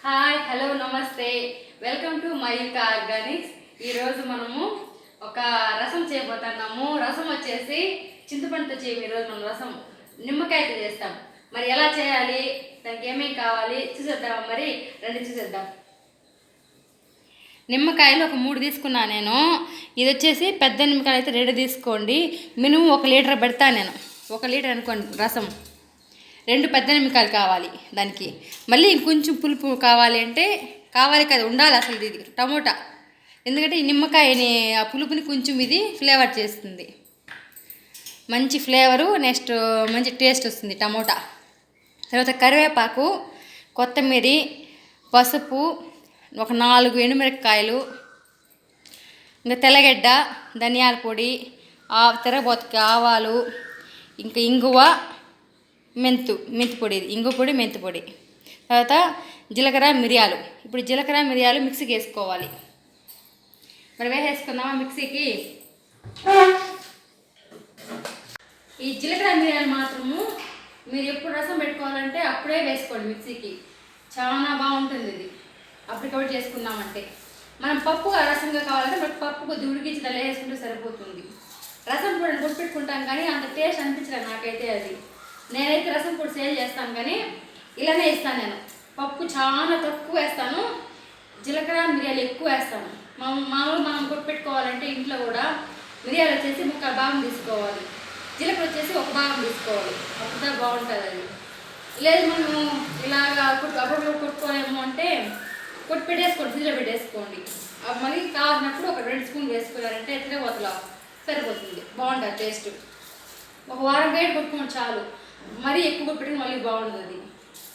Hi hello నమస్తే welcome to Mayuka Organics. ఈరోజు మనము ఒక రసం చేయబోతున్నాము. రసం వచ్చేసి చింతపండుతో చేయము. ఈరోజు మనం రసం నిమ్మకాయతో చేస్తాం. మరి ఎలా చేయాలి, దానికి ఏమేమి కావాలి చూసేద్దాం. మరి రండి చూసేద్దాం. నిమ్మకాయలు ఒక 3 తీసుకున్నా నేను. ఇది వచ్చేసి పెద్ద నిమ్మకాయలు అయితే 2 తీసుకోండి. మినిమం 1 లీటర్ పెడతా నేను. 1 లీటర్ అనుకోండి రసం. 2 పెద్ద నిమ్మకాయలు కావాలి దానికి. మళ్ళీ ఇంకొంచెం పులుపు కావాలి అంటే కావాలి కదా, ఉండాలి అసలు ఇది టమోటా. ఎందుకంటే ఈ నిమ్మకాయని ఆ పులుపుని కొంచెం ఇది ఫ్లేవర్ చేస్తుంది, మంచి ఫ్లేవరు. నెక్స్ట్ మంచి టేస్ట్ వస్తుంది టమోటా. తర్వాత కరివేపాకు, కొత్తిమీర, పసుపు, ఒక 4 ఎండుమిరపకాయలు, ఇంకా తెల్లగడ్డ, ధనియాల పొడి, తిరగబోతకి ఆవాలు, ఇంకా ఇంగువ, మెంతి పొడి, ఇంగు పొడి, మెంతి పొడి. తర్వాత జీలకర్ర, మిరియాలు. ఇప్పుడు జీలకర్ర మిరియాలు మిక్సీకి వేసుకోవాలి. మరి వేసేసుకుందామా మిక్సీకి. ఈ జీలకర్ర మిరియాలు మాత్రము మీరు ఎప్పుడు రసం పెట్టుకోవాలంటే అప్పుడే వేసుకోండి మిక్సీకి. చాలా బాగుంటుంది ఇది అప్పటికప్పుడు చేసుకున్నామంటే. మనం పప్పు రసంగా కావాలంటే మరి పప్పు కొద్ది ఉడికించి దాన్ని వేసుకుంటే సరిపోతుంది. రసం పొడిని కొట్టుపెట్టుకుంటాం కానీ అంత టేస్ట్ అనిపించలేదు నాకైతే. అది నేనైతే రసం పొడి సేల్ చేస్తాను కానీ ఇలానే ఇస్తాను నేను. పప్పు చాలా తక్కువ వేస్తాను, జీలకర్ర మిరియాలు ఎక్కువ వేస్తాను. మామూలు మనం కొట్టుపెట్టుకోవాలంటే ఇంట్లో కూడా మిరియాలు వచ్చేసి 1/4 భాగం తీసుకోవాలి, జీలకర్ర వచ్చేసి 1 భాగం తీసుకోవాలి. అప్పుడుదా బాగుంటుంది అది. లేదు మనము ఇలాగా అప్పుడు కొట్టుకోలేము అంటే పెట్టేసుకోండి, ఫ్రిడ్జ్లో పెట్టేసుకోండి. మళ్ళీ కావాలన్నప్పుడు ఒక 2 స్పూన్లు వేసుకున్నారంటే ఎట్లే వదలా సరిపోతుంది, బాగుంటుంది టేస్ట్. ఒక వారం బయట కొట్టుకోండి చాలు. మరీ ఎక్కువ కొట్టుకుంటే మళ్ళీ బాగుంటుంది.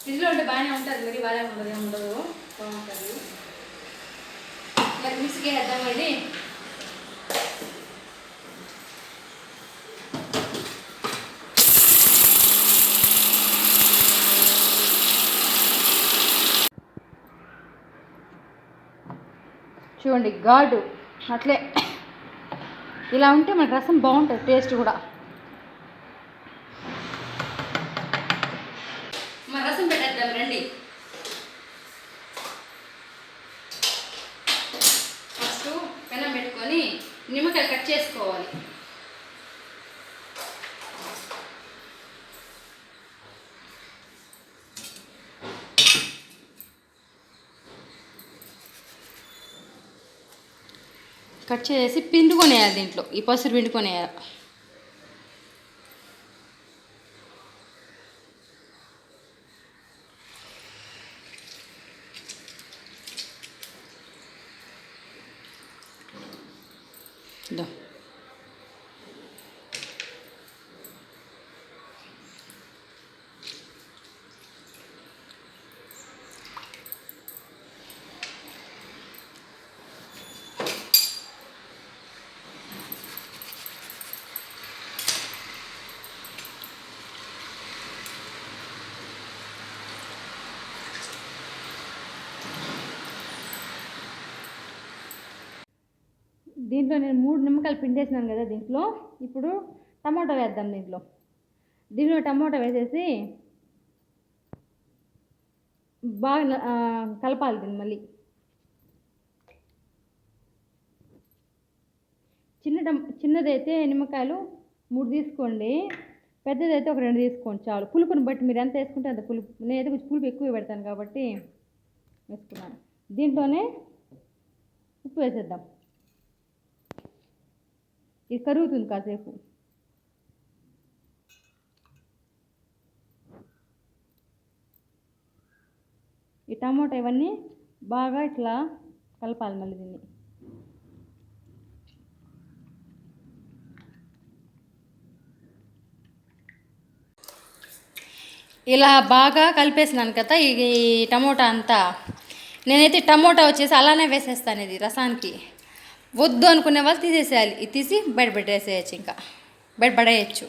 ఫ్రిడ్జ్లో ఉంటే బాగానే ఉంటుంది, మరీ బాగానే ఉండదు, బాగుంటుంది. మరి మిక్సీకి వేద్దామండి. చూడండి ఘాటు అట్లే ఇలా ఉంటే మన రసం బాగుంటుంది, టేస్ట్ కూడా. మన రసం పెట్టేద్దాం రండి. ఫస్ట్ పెనం పెట్టుకొని నిమ్మకాయలు కట్ చేసుకోవాలి. కట్ చేసి పిండుకొనేయాలి దీంట్లో, ఈ పసురు పిండుకొనేయాలి. దీంట్లో నేను 3 నిమ్మకాయలు పిండేసినాను కదా. దీంట్లో ఇప్పుడు టమాటో వేద్దాం. దీంట్లో టమాటో వేసేసి బాగా కలపాలి దీన్ని. మళ్ళీ చిన్నదైతే నిమ్మకాయలు 3 తీసుకోండి, పెద్దదైతే ఒక 2 తీసుకోండి చాలు. పులుపుని బట్టి మీరు ఎంత వేసుకుంటే అంత పులుపు. నేనైతే కొంచెం పులుపు ఎక్కువ పెడతాను కాబట్టి వేసుకున్నాను. దీంట్లోనే ఉప్పు వేసేద్దాం. ఇది కరుగుతుంది కాసేపు. ఈ టమాటా ఇవన్నీ బాగా ఇట్లా కలపాలి. మళ్ళీ దీన్ని ఇలా బాగా కలిపేసినాను కదా ఈ టమోటా అంతా. నేనైతే టమోటా వచ్చేసి అలానే వేసేస్తాను ఇది రసానికి. వద్దు అనుకునే వాళ్ళు తీసేసేయాలి. ఇది తీసి బయట పెట్టేసేయచ్చు, ఇంకా బయట పడేయచ్చు.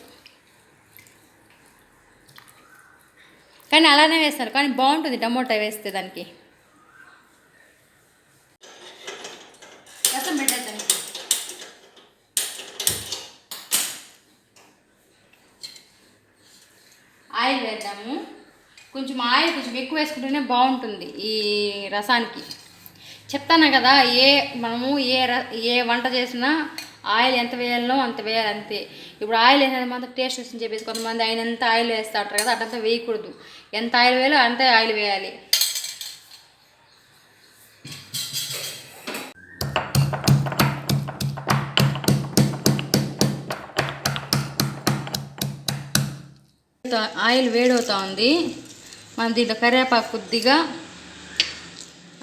కానీ అలానే వేస్తారు, కానీ బాగుంటుంది టమోటా వేస్తే దానికి. రసం పెట్టేద్దాం. ఆయిల్ వేద్దాము. కొంచెం ఆయిల్ కొంచెం ఎక్కువ వేసుకుంటేనే బాగుంటుంది ఈ రసానికి. చెప్తాను కదా, మనము ఏ వంట చేసినా ఆయిల్ ఎంత వేయాలనో అంత వేయాలి అంతే. ఇప్పుడు ఆయిల్ వేసేది మాత్రం టేస్ట్ వస్తుందని చెప్పేసి కొంతమంది అయినంత ఆయిల్ వేస్తూ ఉంటారు కదా, అట్లంతా వేయకూడదు. ఎంత ఆయిల్ వేయాలో అంతే ఆయిల్ వేయాలి. ఆయిల్ వేడవుతా ఉంది. మనం దీంట్లో కరివేపాకు కొద్దిగా,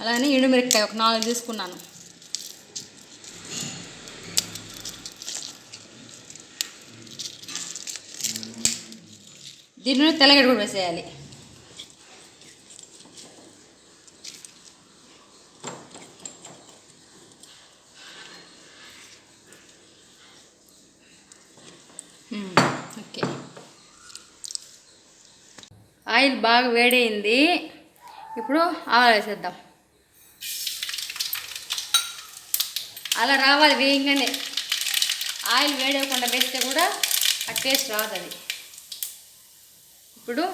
అలానే ఎండుమిరపకాయ ఒక 4 తీసుకున్నాను. దీనిలో తెల్లగడ్డ కూడా వేసేయాలి. ఓకే, ఆయిల్ బాగా వేడైంది. ఇప్పుడు ఆవాలు వేసేద్దాం. అలా రావాలి వేయంగానే. ఆయిల్ వేడవకుండా వేస్తే కూడా ఆ టేస్ట్ రాదు అది. ఇప్పుడు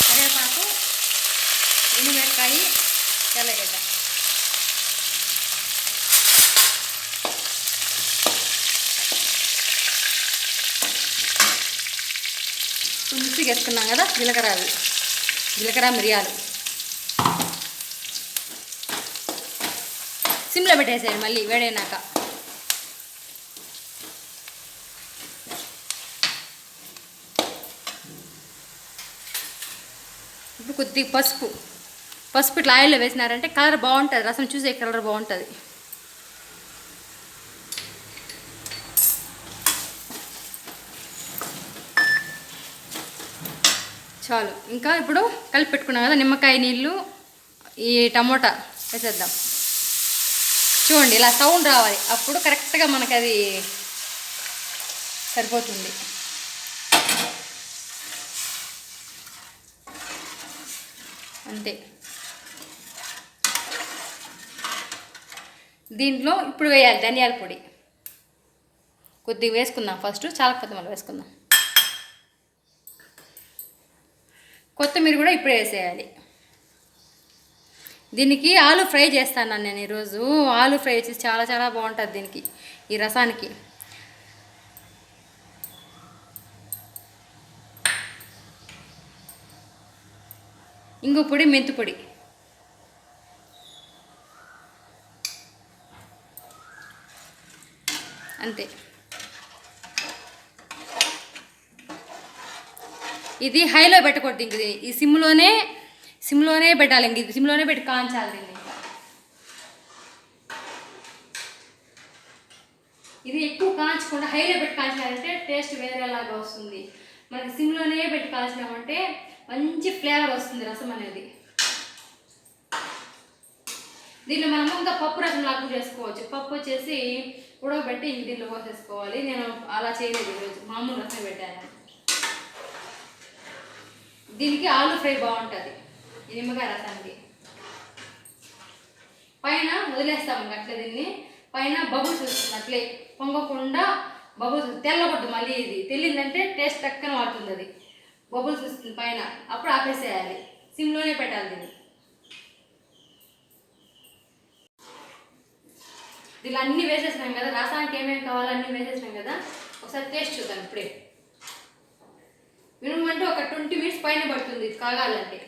కరివేపాకు, ఎండుమిరపకాయ, తెల్లగడ్డ మిక్సీకి వేసుకున్నాం కదా. జీలకర్ర మిరియాలు సిమ్లో పెట్టేసేయండి మళ్ళీ వేడైనాక. ఇప్పుడు కొద్దిగా పసుపు ఇట్లా ఆయిల్లో వేసినారంటే కలర్ బాగుంటుంది, రసం చూసే కలర్ బాగుంటుంది. చాలు. ఇంకా ఇప్పుడు కలిపి పెట్టుకున్నాం కదా నిమ్మకాయ నీళ్ళు, ఈ టమోటా వేసేద్దాం. చూడండి ఇలా సౌండ్ రావాలి, అప్పుడు కరెక్ట్గా మనకు అది సరిపోతుంది. అంతే. దీంట్లో ఇప్పుడు వేయాలి ధనియాల పొడి. కొద్దిగా వేసుకుందాం ఫస్ట్, చాలకపోతే మళ్ళీ వేసుకుందాం. కొత్తిమీర కూడా ఇప్పుడే వేసేయాలి. దీనికి ఆలు ఫ్రై చేస్తాను నేను ఈరోజు. ఆలు ఫ్రై చేసి చాలా చాలా బాగుంటుంది దీనికి, ఈ రసానికి. ఇంగు పొడి, మెంతు పొడి. అంతే. ఇది హైలో పెట్టకూడదు, ఇంక ఈ సిమ్లోనే పెట్టాలి. ఇంక ఇది సిమ్లోనే పెట్టి కాంచాలి దీన్ని. ఇది ఎక్కువ కాంచకుండా హైలో పెట్టి కాల్చాలంటే టేస్ట్ వేరేలాగా వస్తుంది. మనకి సిమ్లోనే పెట్టి కాల్చినామంటే మంచి ఫ్లేవర్ వస్తుంది రసం అనేది. దీనిలో మనం ఇంకా పప్పు రసం లాగా చేసుకోవచ్చు. పప్పు వచ్చేసి ఉడకబెట్టి ఇంక దీనిలో పోసేసుకోవాలి. నేను అలా చేయలేదు ఈరోజు, మామూలు రసం పెట్టాను. దీనికి ఆలు ఫ్రై బాగుంటుంది ఈ నిమ్మకాయ రసానికి. పైన వదిలేస్తాము అట్లే దీన్ని. పైన బబుల్స్ వస్తుంది అట్లే, పొంగకుండా బబుల్స్. తెల్లగొద్దు మళ్ళీ, ఇది తెల్లిందంటే టేస్ట్ టక్కన వాడుతుంది. అది బబుల్స్ వస్తుంది పైన, అప్పుడు ఆపేసేయాలి. సిమ్లోనే పెట్టాలి దీన్ని. దీనిలో అన్నీ వేసేసినాం కదా, రసానికి ఏమేమి కావాలో అన్నీ వేసేసినాం కదా. ఒకసారి టేస్ట్ చూద్దాం ఇప్పుడే. మినిమం అంటే ఒక 20 minutes పైన పడుతుంది కాగాలంటే.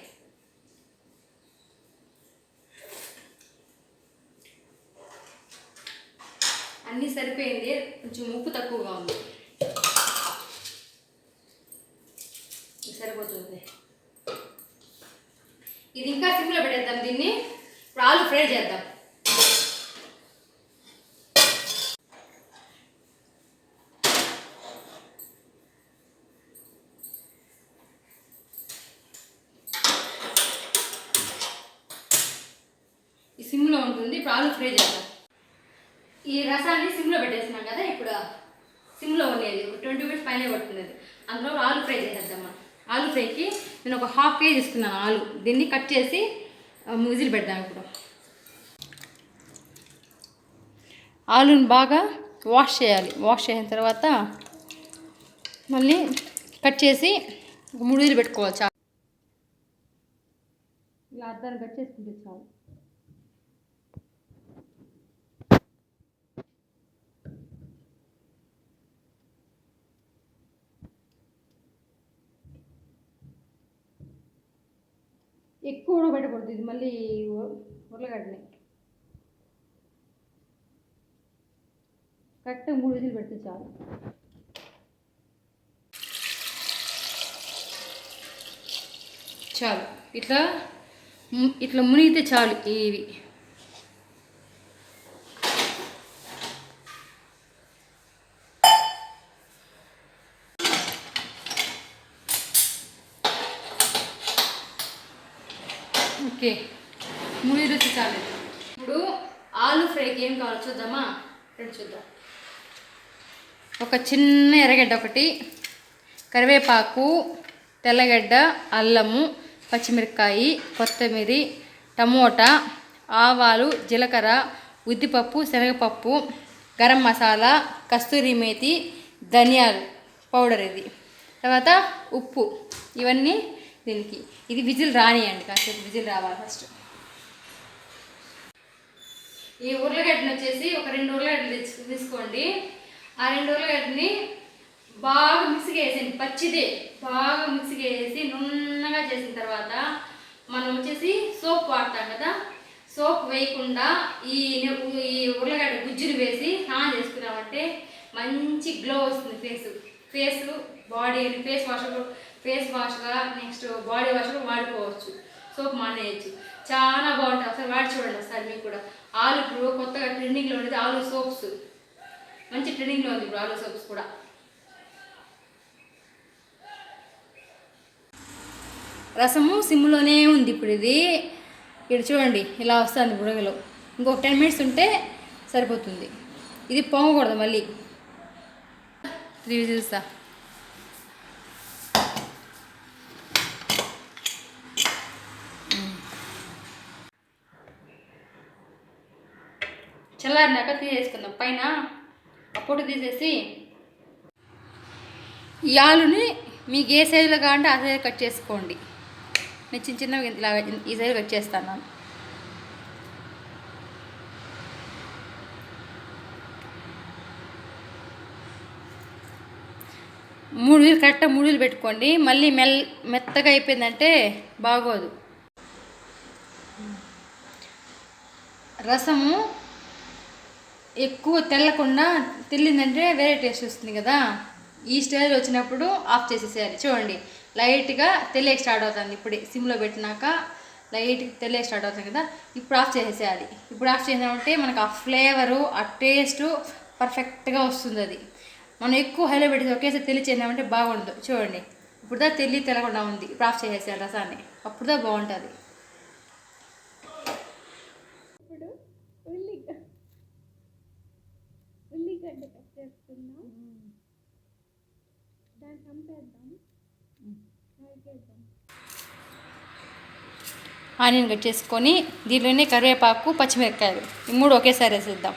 అన్నీ సరిపోయింది, కొంచెం ఉప్పు తక్కువగా ఉంది, సరిపోతుంది. ఇది ఇంకా సిమ్లో పెట్టేద్దాం దీన్ని. ఇప్పుడు ఆలు ఫ్రై చేద్దాం. ఈ సిమ్లో ఉంటుంది. ఇప్పుడు ఆలు ఫ్రై చేద్దాం. ఈ రసాన్ని సిమ్లో పెట్టేసినాం కదా, ఇప్పుడు సిమ్లో ఉండేది 20 minutes పైన పడుతుంది. అందులో ఆలు ఫ్రై చేసేద్దాం. ఆలు ఫ్రైకి నేను ఒక 1/2 kg తీసుకున్నాను ఆలు. దీన్ని కట్ చేసి విజిల్ పెడదాం. ఇప్పుడు ఆలుని బాగా వాష్ చేయాలి. వాష్ చేసిన తర్వాత మళ్ళీ కట్ చేసి 3 విజిల్ పెట్టుకోవచ్చు. ఇలా అద్దాన్ని కట్ చేసుకుంటే చాలు. ఎక్కువ ఉడకబెట్టకూడదు, ఇది మళ్ళీ ఉర్లగడ్డని కరెక్ట్గా 3 విజిల్ పెడితే చాలు. చాలు ఇట్లా ఇట్లా మునిగితే చాలు ఇవి. ఓకే, మునిగి రుచి చాలు. ఇప్పుడు ఆలు ఫ్రైకి ఏం కావాలో చూద్దామా? రెండు చూద్దాం. ఒక చిన్న ఎర్రగడ్డ ఒకటి, కరివేపాకు, తెల్లగడ్డ, అల్లము, పచ్చిమిరపకాయ, కొత్తిమీర, టమోటా, ఆవాలు, జీలకర్ర, ఉద్దిపప్పు, శనగపప్పు, గరం మసాలా, కస్తూరి మేతి, ధనియాలు పౌడర్, ఇది తర్వాత ఉప్పు. ఇవన్నీ దీనికి. ఇది విజిల్ రానియండి, కాసేపు విజిల్ రావాలి ఫస్ట్. ఈ ఉర్లగడ్డను వచ్చేసి ఒక 2 ఉర్లగడ్డలు తీసుకోండి. ఆ 2 ఉర్లగడ్డని బాగా మిక్సీగా వేసేయండి, పచ్చిదే బాగా మిక్సీగా వేసి నున్నగా చేసిన తర్వాత మనం వచ్చేసి సోప్ వాడతాం కదా, సోప్ వేయకుండా ఈ ఉర్లగడ్డ గుజ్జుని వేసి స్నానం చేసుకున్నామంటే మంచి గ్లో వస్తుంది. ఫేస్ బాడీ ఫేస్ వాష్గా నెక్స్ట్ బాడీ వాష్గా వాడుకోవచ్చు. సోప్ మానేయచ్చు, చాలా బాగుంటుంది. ఒకసారి వాడి చూడండి ఒకసారి మీకు కూడా. ఆలు ఇప్పుడు కొత్తగా ట్రెండింగ్లో ఉండేది ఆలు సోప్స్, మంచి ట్రెండింగ్లో ఉంది ఇప్పుడు ఆలు సోప్స్ కూడా. రసము సిమ్లోనే ఉంది ఇప్పుడు. ఇది ఇక్కడ చూడండి ఇలా వస్తుంది బుడగలో. ఇంకొక 10 మినిట్స్ ఉంటే సరిపోతుంది. ఇది పొంగకూడదు మళ్ళీ. 3 విజిల్స్. చల్లారినాక తీసేసుకుందాం. పైన పొట్టు తీసేసి ఈ ఆలుని మీకు ఏ సైజులో కావాలంటే ఆ సైజు కట్ చేసుకోండి. నేను చిన్నగా ఇలా ఈ సైజు కట్ చేస్తాను. కరెక్ట్గా 3 విజిల్ పెట్టుకోండి. మళ్ళీ మెత్తగా అయిపోయిందంటే బాగోదు. రసము ఎక్కువ తెల్లకుండా తెల్లిందంటే వేరే టేస్ట్ వస్తుంది కదా. ఈ స్టేజ్ వచ్చినప్పుడు ఆఫ్ చేసేసేయాలి. చూడండి లైట్గా తెల్లేకి స్టార్ట్ అవుతుంది. ఇప్పుడే సిమ్లో పెట్టినాక లైట్గా తెల్లేకి స్టార్ట్ అవుతుంది కదా, ఇప్పుడు ఆఫ్ చేసేసేయాలి. ఇప్పుడు ఆఫ్ చేసామంటే మనకు ఆ ఫ్లేవరు ఆ టేస్టు పర్ఫెక్ట్గా వస్తుంది. అది మనం ఎక్కువ హైలో పెట్టి ఒకేసారి తెలిచేసామంటే బాగుండదు. చూడండి ఇప్పుడుదా తెల్లకుండా ఉంది. ఇప్పుడు ఆఫ్ చేసేయాలి రసాన్ని, అప్పుడుదా బాగుంటుంది. ఉల్లిగడ్డ కట్ చేసుకుందాం, దాన్ని చంపేద్దాం, ఆనియన్ కట్ చేసుకొని దీనిలోనే కరివేపాకు, పచ్చిమిరపకాయలు ఈ 3 ఒకేసారి వేసేద్దాం.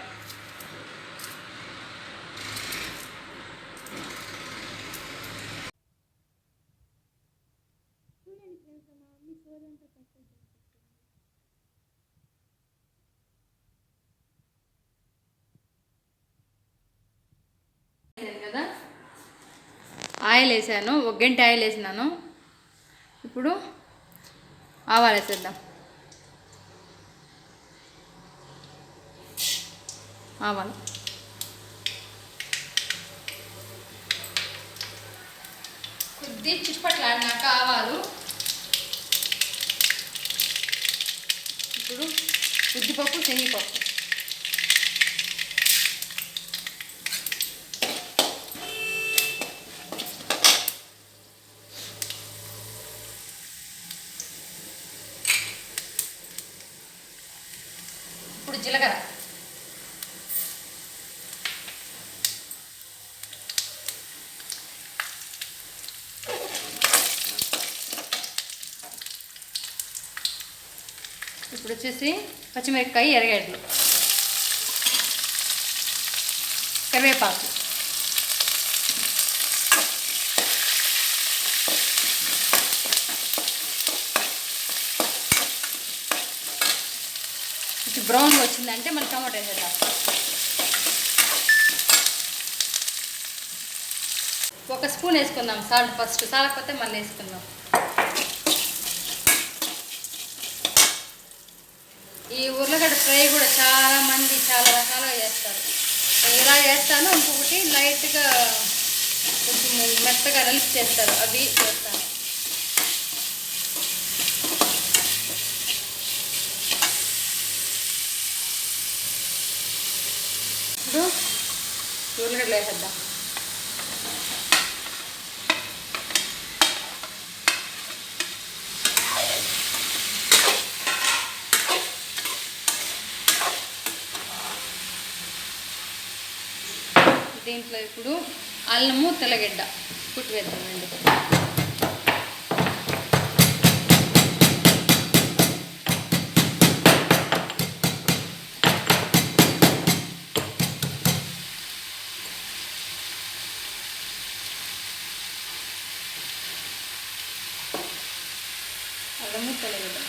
కదా ఆయిల్ వేసాను, 1 గంట ఆయిల్ వేసినాను. ఇప్పుడు ఆవాలు వేసేద్దాం. ఆవాలు కొద్ది చిట్పట్లాడినాక ఆవాలు, ఇప్పుడు ఉద్దిపప్పు, శనగపప్పు, ఇప్పుడు జీలకర్ర, ఇప్పుడు వచ్చేసి పచ్చిమిరపకాయ, ఎర్రగడ్డలు, కరివేపాకు, బ్రౌన్గా వచ్చిందంటే మళ్ళీ టమాటో వేసేద్దాం. ఒక స్పూన్ వేసుకుందాం సాల్ట్ ఫస్ట్, సాలకపోతే మళ్ళీ వేసుకుందాం. ఈ ఉర్లగడ్డ ఫ్రై కూడా చాలామంది చాలా రకాలుగా చేస్తారు. ఇలా చేస్తాను. ఇంకొకటి లైట్గా కొంచెం మెత్తగా నలిపి చేస్తారు, అవి చేస్తాను. ఇప్పుడు ఉర్లగడ్డలు వేసేద్దాం. దీంట్లో ఇప్పుడు అల్లము తెల్లగడ్డ కుట్టి వేద్దామండి. అల్లము తెల్లగడ్డ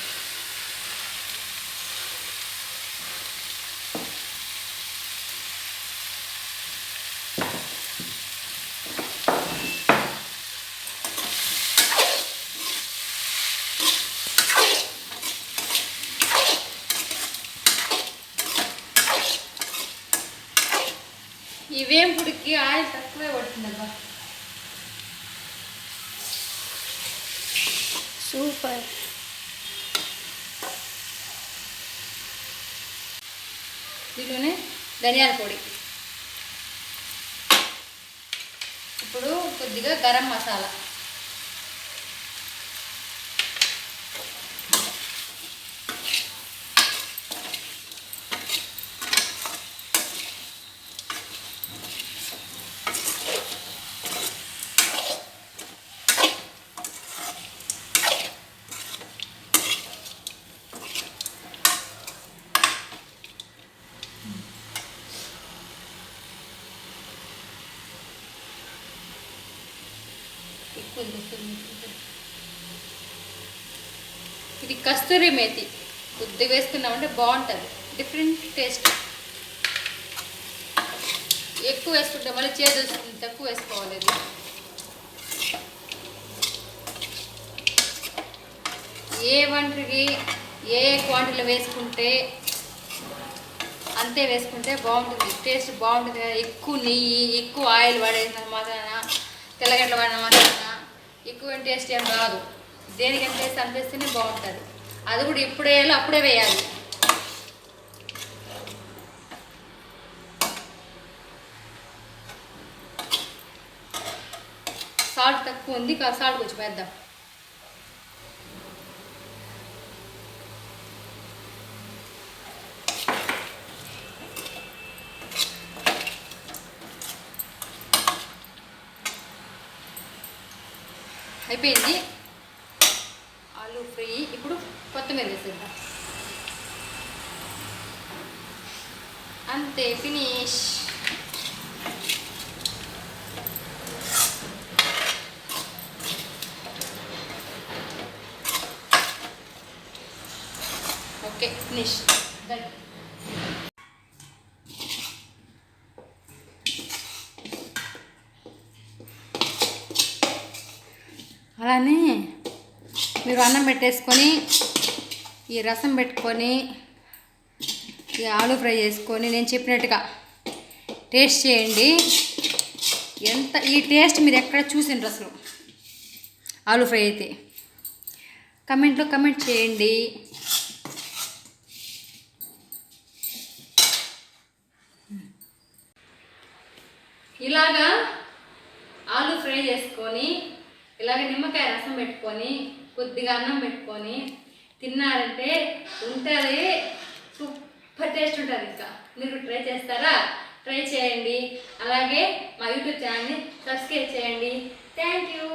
ఈ వేంపుడికి ఆయిల్ తక్కువే పడుతుందబ్బా. సూపర్. దీంట్లోనే ధనియాల పొడి, ఇప్పుడు కొద్దిగా గరం మసాలా, ఇది కస్తూరి మేతి కొద్దిగా వేసుకున్నామంటే బాగుంటుంది, డిఫరెంట్ టేస్ట్. ఎక్కువ వేసుకుంటే మళ్ళీ చేదు వస్తుంది, తక్కువ వేసుకోవాలి. ఇది ఏ వంటకి ఏ క్వాంటిటీలో వేసుకుంటే అంతే వేసుకుంటే బాగుంటుంది, టేస్ట్ బాగుంటుంది కదా. ఎక్కువ నెయ్యి ఎక్కువ ఆయిల్ వాడేసిన మాత్రాన తెల్లగడ్డలు వాడిన మాత్రాన ఎక్కువ టేస్ట్ ఏం రాదు. దేనికైనా టేస్ట్ అనిపిస్తేనే బాగుంటుంది. అది కూడా ఇప్పుడు వేయాలి, అప్పుడే వేయాలి. సాల్ట్ తక్కువ ఉంది, సాల్ట్ కొంచెం వేద్దాం. అయిపోయింది ఆలు ఫ్రై. ఇప్పుడు కొత్తిమీర వేసేద్దాం, అంతే, ఫినిష్. Okay, finish. డన్. అలానే మీరు అన్నం పెట్టేసుకొని ఈ రసం పెట్టుకొని ఈ ఆలు ఫ్రై చేసుకొని నేను చెప్పినట్టుగా టేస్ట్ చేయండి. ఈ టేస్ట్ మీరు ఎక్కడ చూసిండ్రు అసలు ఆలు ఫ్రై అయితే కమెంట్లో కమెంట్ చేయండి. ఇలాగా ఆలు ఫ్రై చేసుకొని ఇలాగే నిమ్మకాయ రసం పెట్టుకొని కొద్దిగా అన్నం పెట్టుకొని తిన్నారంటే ఉంటుంది, సూపర్ టేస్ట్ ఉంటుంది. ఇంకా మీరు ట్రై చేస్తారా? ట్రై చేయండి. అలాగే మా యూట్యూబ్ ఛానల్ని సబ్స్క్రైబ్ చేయండి. Thank you.